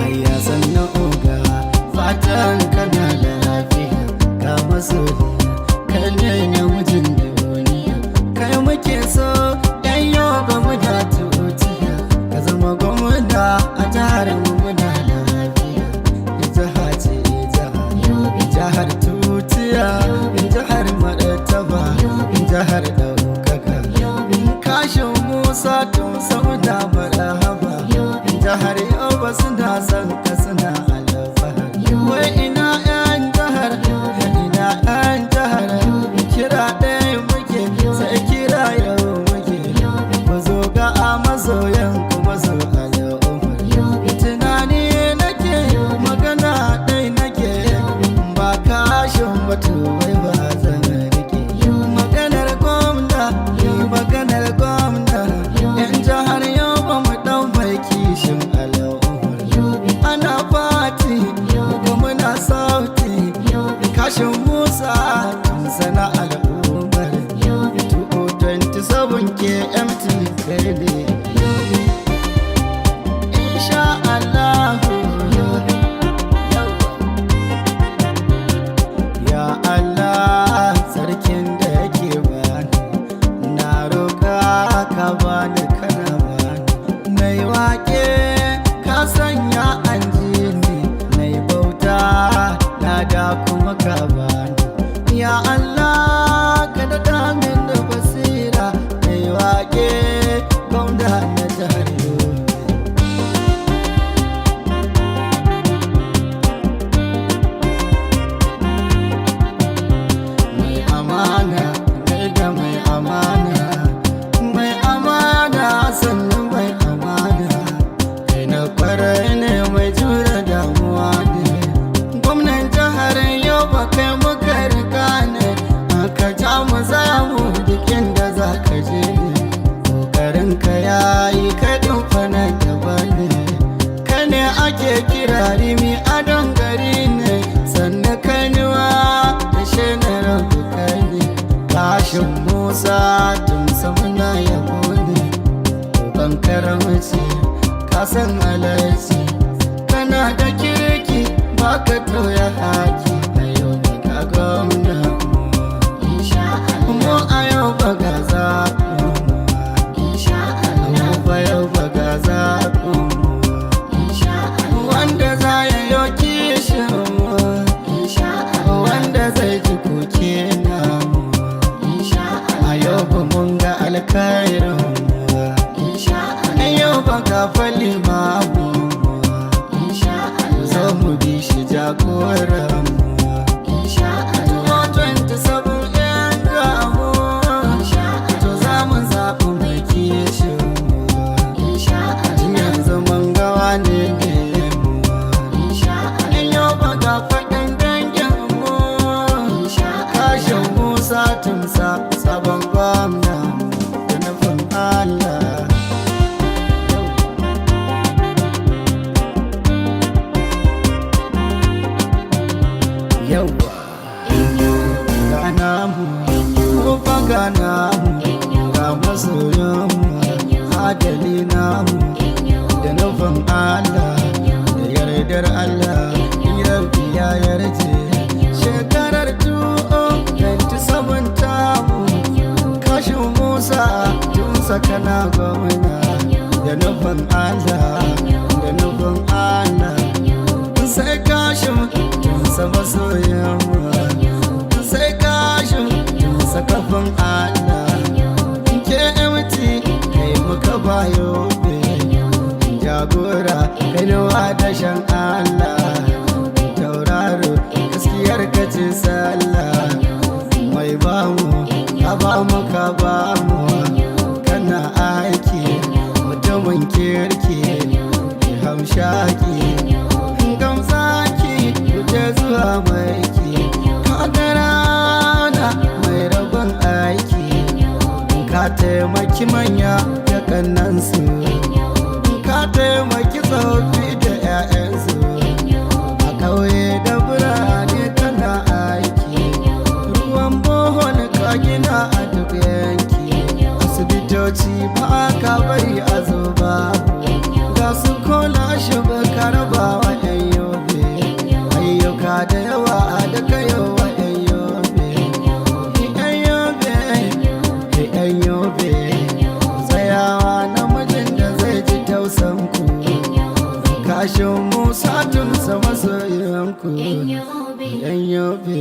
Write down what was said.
Ayya sannan oga fatan kana lafiya ga masoyiya kai ne namijin duniya kai muke so yan yobe muna tutiya ka zama gwamna a jihar mu muna lafiya jiha ce jihar tutiya jihar martaba jihar ɗaukaka kashin musa tun sauda marhaba jihar yobe suna son ka suna alfahari wai ina yan jihar ina yan jihar kira ɗaya muke sai kira yau muke ku zo ga a masoyan kuma zo al'umar tunani nake magana ɗai nake ba kashin batu wai ba zan rike maganar gwamna maganar gwamna yan jihar yobe mu ɗau mai kishin al'umar ana fati kuma muna sauti kashin musa sana al'ummar 227 KMT kai ne insha Allah ya Allah sarkin da yake bani na roƙa ka bani kana bani mai wake ka sanya an ji ni mai bauta lada kuma ka bani ya Allah ka daɗa min da basira mai wake gwamna na jihar Yobe. Mai amana da mai amana mai amana sannan mai amana kai na kwarai ne mai jure damuwa ne gwamnan jihar Yobe kai muka riga ne aka ja mu za mu duk inda za ka je ne kokarin ka yayi kaɗin fana gaba ne kai ne ake kira rimi adon gari ne sannan kanuwa da shenar rabu kai ne kashin musa tun samuna yabo ne kokan karamci ka san halarci kana da kirki ba ka tauya haki a yau ne ka gwamna mu a yau ba ga zaɓu mu fa yau ba ga zaɓu wanda za ya yi kishin wanda zai ji koke namu a yau ba mun ga alkhairin a yau ba ga fali mamu zo mu bi shi jagoran mu 27 yan gamu to za mu zaɓi mai kishin mu tun yanzu mun gawa ne mu yau ba ga faɗin dangin mu kashin musa tumsa sabon gwamna da nufin Allah yawa gana mu kuma gana mu ga masoyanmu adali namu da nufin Allah da yardar Allah rabbi ya yarje shekarar 27 tamu kashin musa tun sakana gwamna da nufin Allah da nufin Allah sai kashin tun sama soyayya sai kashin tun sakafin Allah KMT kai muka bayo jagora kainuwa da shan Allah tauraro gaskiyar kace sallah mai bamu ka bamu ka bamu kana aiki mutumin kirki hamshaki gamsaki kuje zuwa maiki kagarana mai rabon aiki ka taimaki manya da kannansu ka taimaki tsoffi da 'ya'yansu a kauye da birane kana aiki ruwan bohol ka gina a duk yanki, asibitoci ba ka bari a zo babu, ga su kola shi ba ka raba wa yan yobe, ayyuka da yawa a duka yawa yan yobe, yan yobe, yan yobe, tsayawa namijin da zai ji tausan ku, kashin musa tun sama soyanku yan yobe.